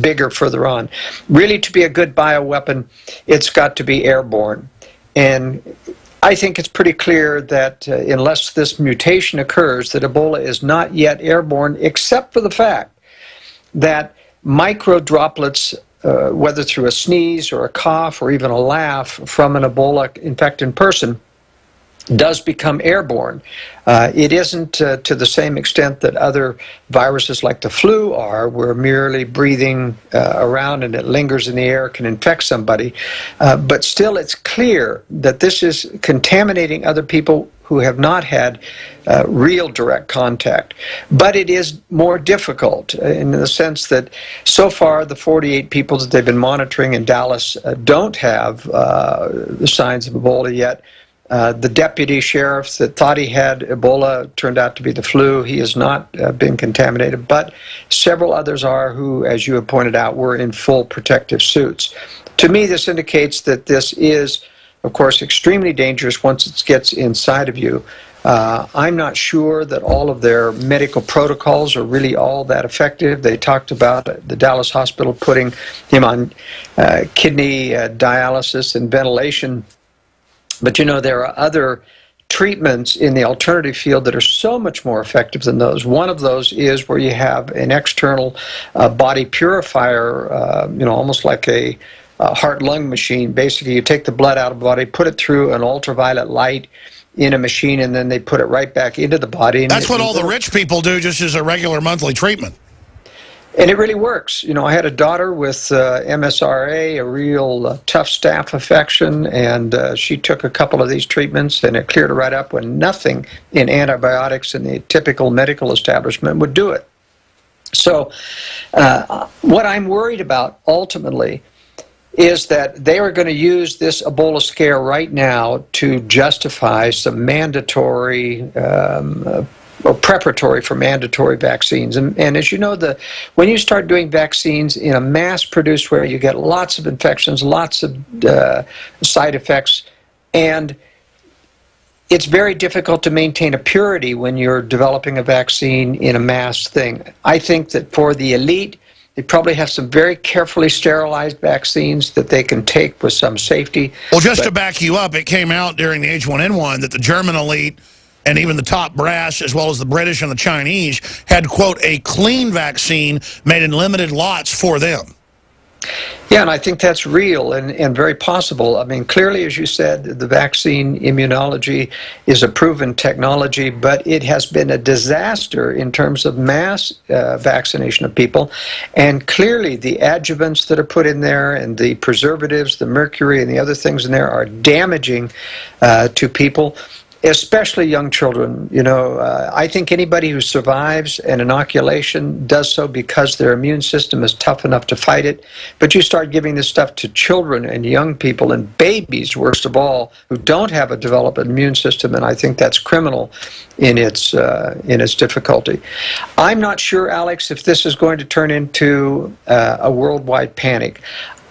bigger further on. Really, to be a good bioweapon, it's got to be airborne. And I think it's pretty clear that unless this mutation occurs, that Ebola is not yet airborne, except for the fact that micro droplets, whether through a sneeze or a cough or even a laugh from an Ebola-infected person, does become airborne. It isn't to the same extent that other viruses like the flu are, where merely breathing around and it lingers in the air can infect somebody. But still, it's clear that this is contaminating other people who have not had real direct contact. But it is more difficult in the sense that so far the 48 people that they've been monitoring in Dallas don't have the signs of Ebola yet. The deputy sheriff that thought he had Ebola turned out to be the flu. He has not been contaminated, but several others are who, as you have pointed out, were in full protective suits. To me, this indicates that this is, of course, extremely dangerous once it gets inside of you. I'm not sure that all of their medical protocols are really all that effective. They talked about the Dallas hospital putting him on kidney dialysis and ventilation. But, you know, there are other treatments in the alternative field that are so much more effective than those. One of those is where you have an external body purifier, you know, almost like a heart-lung machine. Basically, you take the blood out of the body, put it through an ultraviolet light in a machine, and then they put it right back into the body. And that's what all the rich people do, just as a regular monthly treatment. And it really works. You know, I had a daughter with MSRA, a real tough staph infection, and she took a couple of these treatments, and it cleared her right up when nothing in antibiotics in the typical medical establishment would do it. So what I'm worried about ultimately is that they are going to use this Ebola scare right now to justify some mandatory or preparatory for mandatory vaccines. And as you know, when you start doing vaccines in a mass-produced way, you get lots of infections, lots of side effects, and it's very difficult to maintain a purity when you're developing a vaccine in a mass thing. I think that for the elite, they probably have some very carefully sterilized vaccines that they can take with some safety. Well, just to back you up, it came out during the H1N1 that the German elite and even the top brass, as well as the British and the Chinese, had, quote, a clean vaccine made in limited lots for them. Yeah, and I think that's real and very possible. I mean, clearly, as you said, the vaccine immunology is a proven technology, but it has been a disaster in terms of mass vaccination of people. And clearly, the adjuvants that are put in there and the preservatives, the mercury and the other things in there are damaging to people, especially young children. You know, I think anybody who survives an inoculation does so because their immune system is tough enough to fight it. But you start giving this stuff to children and young people and babies, worst of all, who don't have a developed immune system, and I think that's criminal in its difficulty. I'm not sure, Alex, if this is going to turn into a worldwide panic.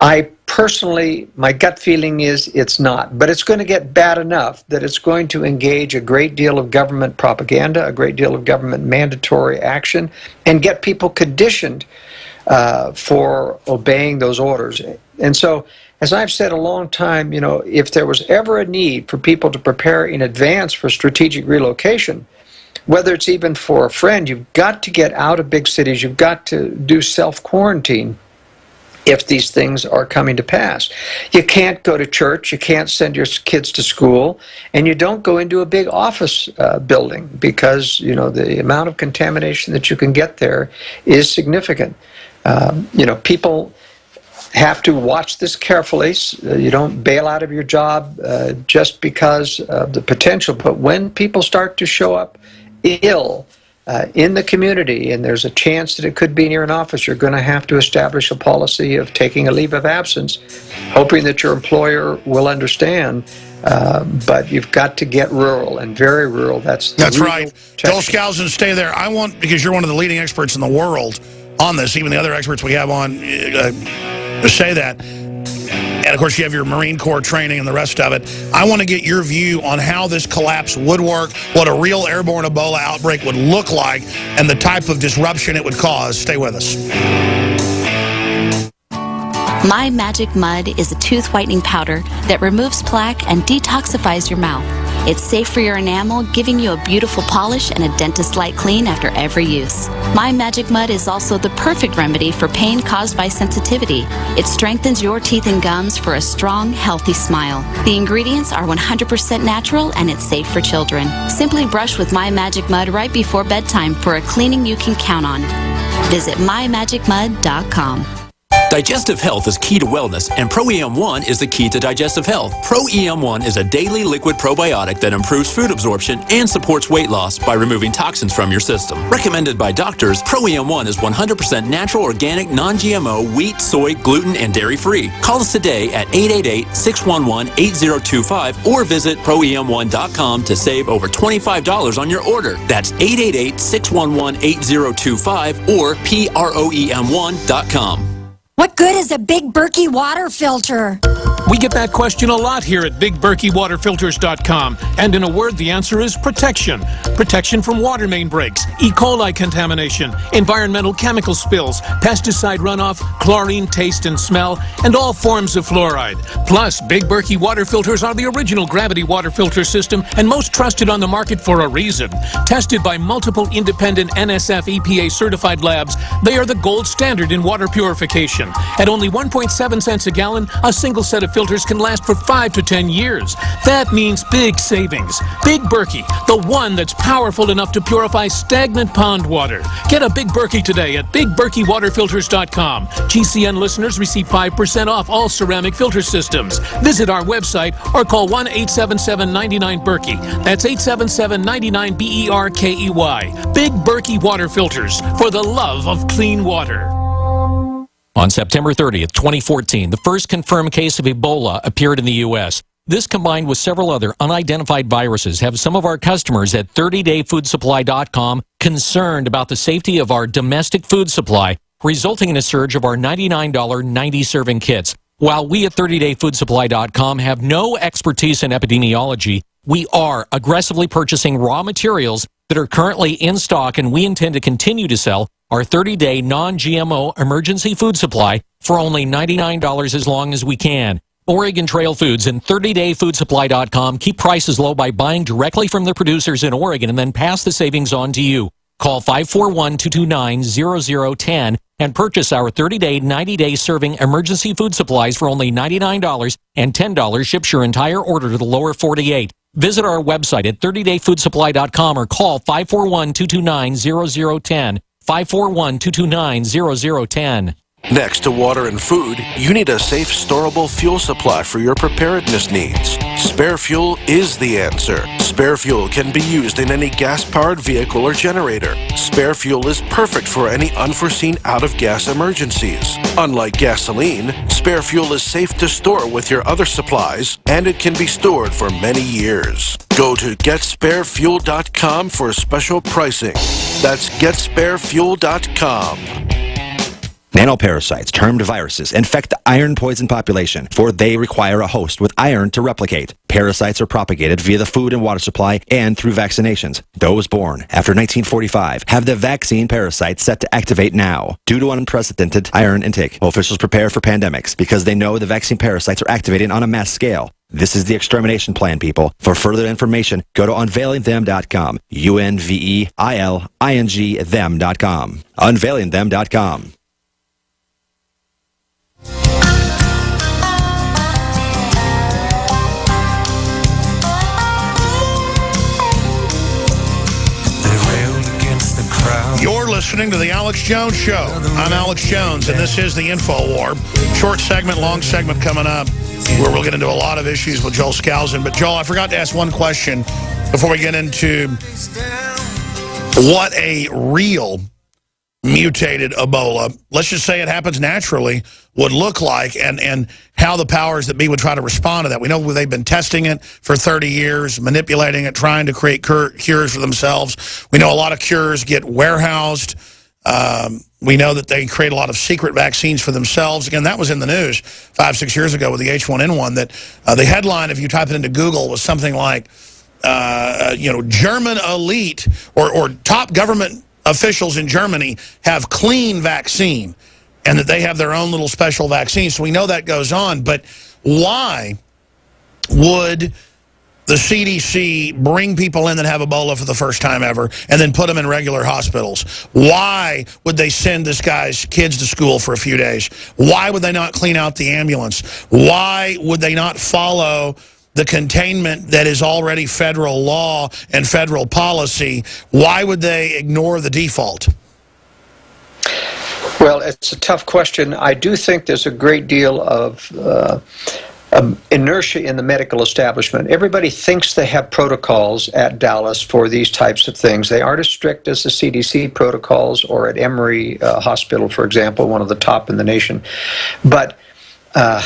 I personally, my gut feeling is it's not, but it's going to get bad enough that it's going to engage a great deal of government propaganda, a great deal of government mandatory action, and get people conditioned for obeying those orders. And so, as I've said a long time, you know, if there was ever a need for people to prepare in advance for strategic relocation, whether it's even for a friend, you've got to get out of big cities, you've got to do self-quarantine if these things are coming to pass. You can't go to church, you can't send your kids to school, and you don't go into a big office building because, you know, the amount of contamination that you can get there is significant. You know, people have to watch this carefully. You don't bail out of your job just because of the potential, but when people start to show up ill, in the community, and there's a chance that it could be near an office, you're going to have to establish a policy of taking a leave of absence, hoping that your employer will understand. But you've got to get rural, and very rural. That's right. Joel Skousen, stay there. I want, because you're one of the leading experts in the world on this, even the other experts we have on to say that. And, of course, you have your Marine Corps training and the rest of it. I want to get your view on how this collapse would work, what a real airborne Ebola outbreak would look like, and the type of disruption it would cause. Stay with us. My Magic Mud is a tooth whitening powder that removes plaque and detoxifies your mouth. It's safe for your enamel, giving you a beautiful polish and a dentist-like clean after every use. My Magic Mud is also the perfect remedy for pain caused by sensitivity. It strengthens your teeth and gums for a strong, healthy smile. The ingredients are 100% natural and it's safe for children. Simply brush with My Magic Mud right before bedtime for a cleaning you can count on. Visit mymagicmud.com. Digestive health is key to wellness, and Pro-EM1 is the key to digestive health. Pro-EM1 is a daily liquid probiotic that improves food absorption and supports weight loss by removing toxins from your system. Recommended by doctors, Pro-EM1 is 100% natural, organic, non-GMO, wheat, soy, gluten, and dairy-free. Call us today at 888-611-8025 or visit ProEM1.com to save over $25 on your order. That's 888-611-8025 or PROEM1.com. What good is a Big Berkey water filter? We get that question a lot here at BigBerkeyWaterFilters.com. And in a word, the answer is protection. Protection from water main breaks, E. coli contamination, environmental chemical spills, pesticide runoff, chlorine taste and smell, and all forms of fluoride. Plus, Big Berkey water filters are the original gravity water filter system and most trusted on the market for a reason. Tested by multiple independent NSF EPA certified labs, they are the gold standard in water purification. At only 1.7 cents a gallon, a single set of filters can last for 5 to 10 years. That means big savings. Big Berkey, the one that's powerful enough to purify stagnant pond water. Get a Big Berkey today at BigBerkeyWaterFilters.com. GCN listeners receive 5% off all ceramic filter systems. Visit our website or call 1-877-99-BERKEY. That's 877-99-BERKEY. Big Berkey Water Filters, for the love of clean water. On September 30th, 2014, the first confirmed case of Ebola appeared in the U.S. This, combined with several other unidentified viruses, have some of our customers at 30dayfoodsupply.com concerned about the safety of our domestic food supply, resulting in a surge of our $99 90-serving kits. While we at 30dayfoodsupply.com have no expertise in epidemiology, we are aggressively purchasing raw materials that are currently in stock, and we intend to continue to sell our 30-day non-GMO emergency food supply for only $99 as long as we can. Oregon Trail Foods and 30dayfoodsupply.com keep prices low by buying directly from the producers in Oregon and then pass the savings on to you. Call 541-229-0010 and purchase our 30-day, 90-day serving emergency food supplies for only $99, and $10 ships your entire order to the lower 48. Visit our website at 30dayfoodsupply.com or call 541-229-0010. 541-229-0010. Next to water and food, you need a safe, storable fuel supply for your preparedness needs. Spare fuel is the answer. Spare fuel can be used in any gas-powered vehicle or generator. Spare fuel is perfect for any unforeseen out-of-gas emergencies. Unlike gasoline, spare fuel is safe to store with your other supplies, and it can be stored for many years. Go to GetSpareFuel.com for special pricing. That's GetSpareFuel.com. Nanoparasites, termed viruses, infect the iron-poison population, for they require a host with iron to replicate. Parasites are propagated via the food and water supply and through vaccinations. Those born after 1945 have the vaccine parasite set to activate now. Due to unprecedented iron intake, officials prepare for pandemics because they know the vaccine parasites are activating on a mass scale. This is the extermination plan, people. For further information, go to unveilingthem.com. UNVEILING them.com. Unveilingthem.com. You're listening to The Alex Jones Show. I'm Alex Jones, and this is the Info War. Short segment, long segment coming up, where we'll get into a lot of issues with Joel Skousen. But, Joel, I forgot to ask one question before we get into what a real mutated Ebola, let's just say it happens naturally, would look like, and how the powers that be would try to respond to that. We know they've been testing it for 30 years, manipulating it, trying to create cures for themselves. We know a lot of cures get warehoused. We know that they create a lot of secret vaccines for themselves. Again, that was in the news 5-6 years ago with the H1N1, that the headline, if you type it into Google, was something like, German elite or top government officials in Germany have clean vaccine and that they have their own little special vaccines. So we know that goes on. But why would the CDC bring people in that have Ebola for the first time ever and then put them in regular hospitals? Why would they send this guy's kids to school for a few days? Why would they not clean out the ambulance? Why would they not follow the containment that is already federal law and federal policy? Why would they ignore the default? Well, it's a tough question. I do think there's a great deal of inertia in the medical establishment. Everybody thinks they have protocols at Dallas for these types of things. They aren't as strict as the CDC protocols or at Emory Hospital, for example, one of the top in the nation. But a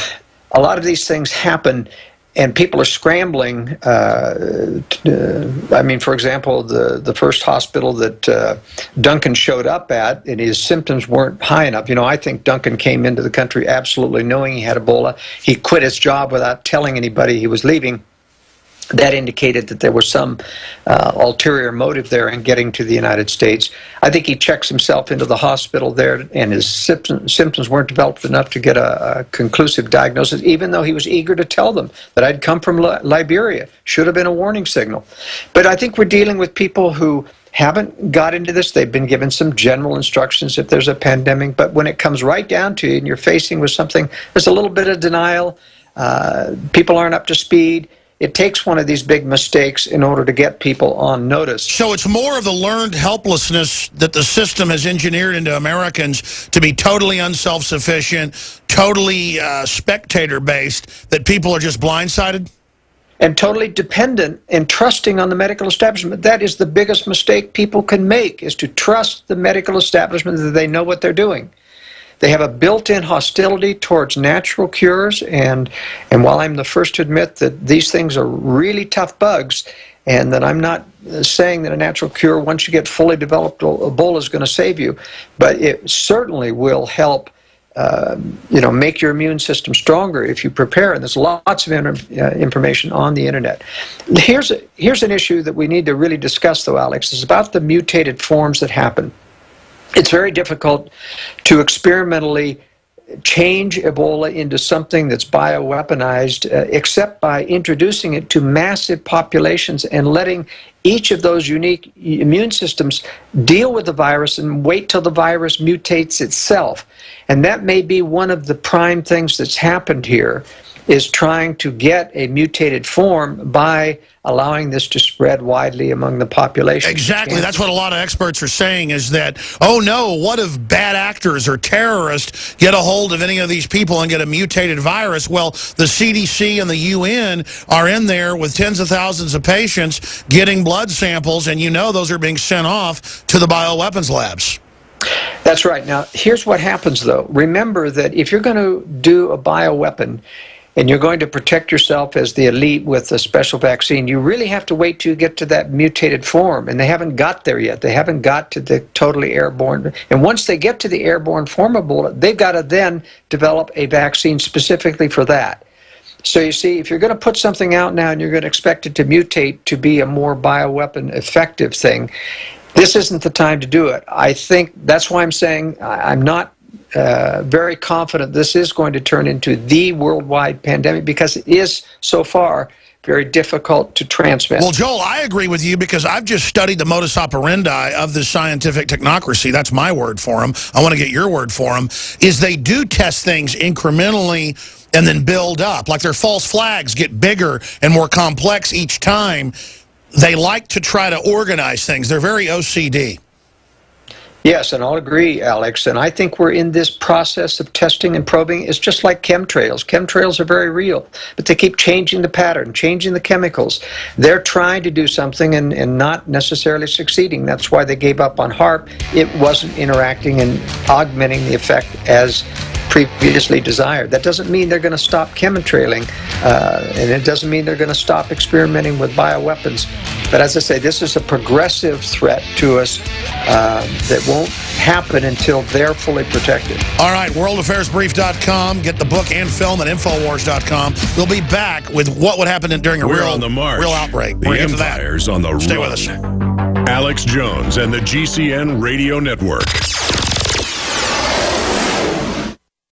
lot of these things happen, and people are scrambling. I mean, for example, the first hospital that Duncan showed up at, and his symptoms weren't high enough. You know, I think Duncan came into the country absolutely knowing he had Ebola. He quit his job without telling anybody he was leaving. That indicated that there was some ulterior motive there in getting to the United States. I think he checks himself into the hospital there, and his symptoms weren't developed enough to get a conclusive diagnosis, even though he was eager to tell them that I'd come from Liberia. Should have been a warning signal. But I think we're dealing with people who haven't got into this. They've been given some general instructions if there's a pandemic, but when it comes right down to it and you're facing with something, there's a little bit of denial. People aren't up to speed. It takes one of these big mistakes in order to get people on notice. So it's more of the learned helplessness that the system has engineered into Americans to be totally unself-sufficient, totally spectator-based, that people are just blindsided? And totally dependent and trusting on the medical establishment. That is the biggest mistake people can make, is to trust the medical establishment that they know what they're doing. They have a built-in hostility towards natural cures, and while I'm the first to admit that these things are really tough bugs, and that I'm not saying that a natural cure, once you get fully developed Ebola, is going to save you, but it certainly will help make your immune system stronger if you prepare. And there's lots of information on the internet. Here's an issue that we need to really discuss, though, Alex. It's about the mutated forms that happen. It's very difficult to experimentally change Ebola into something that's bioweaponized, except by introducing it to massive populations and letting each of those unique immune systems deal with the virus and wait till the virus mutates itself. And that may be one of the prime things that's happened here, is trying to get a mutated form by allowing this to spread widely among the population. Exactly. That's what a lot of experts are saying, is that, oh no, what if bad actors or terrorists get a hold of any of these people and get a mutated virus? Well, the CDC and the UN are in there with tens of thousands of patients getting blood samples, and you know those are being sent off to the bioweapons labs. That's right. Now, here's what happens, though. Remember that if you're going to do a bioweapon, and you're going to protect yourself as the elite with a special vaccine, you really have to wait till you get to that mutated form. And they haven't got there yet. They haven't got to the totally airborne. And once they get to the airborne form of Ebola, they've got to then develop a vaccine specifically for that. So you see, if you're going to put something out now and you're going to expect it to mutate to be a more bioweapon effective thing, this isn't the time to do it. I think that's why I'm saying I'm not very confident this is going to turn into the worldwide pandemic, because it is so far very difficult to transmit. Well, Joel, I agree with you, because I've just studied the modus operandi of the scientific technocracy. That's my word for them. I want to get your word for them. Is they do test things incrementally and then build up. Like their false flags get bigger and more complex each time. They like to try to organize things. They're very OCD. Yes, and I'll agree, Alex. And I think we're in this process of testing and probing. It's just like chemtrails. Chemtrails are very real, but they keep changing the pattern, changing the chemicals. They're trying to do something and not necessarily succeeding. That's why they gave up on HARP. It wasn't interacting and augmenting the effect as previously desired. That doesn't mean they're going to stop chemtrailing, and it doesn't mean they're going to stop experimenting with bioweapons. But as I say, this is a progressive threat to us that won't happen until they're fully protected. All right, worldaffairsbrief.com. Get the book and film at Infowars.com. We'll be back with what would happen during a real outbreak. The Empire's on the run. Stay with us. Alex Jones and the GCN Radio Network.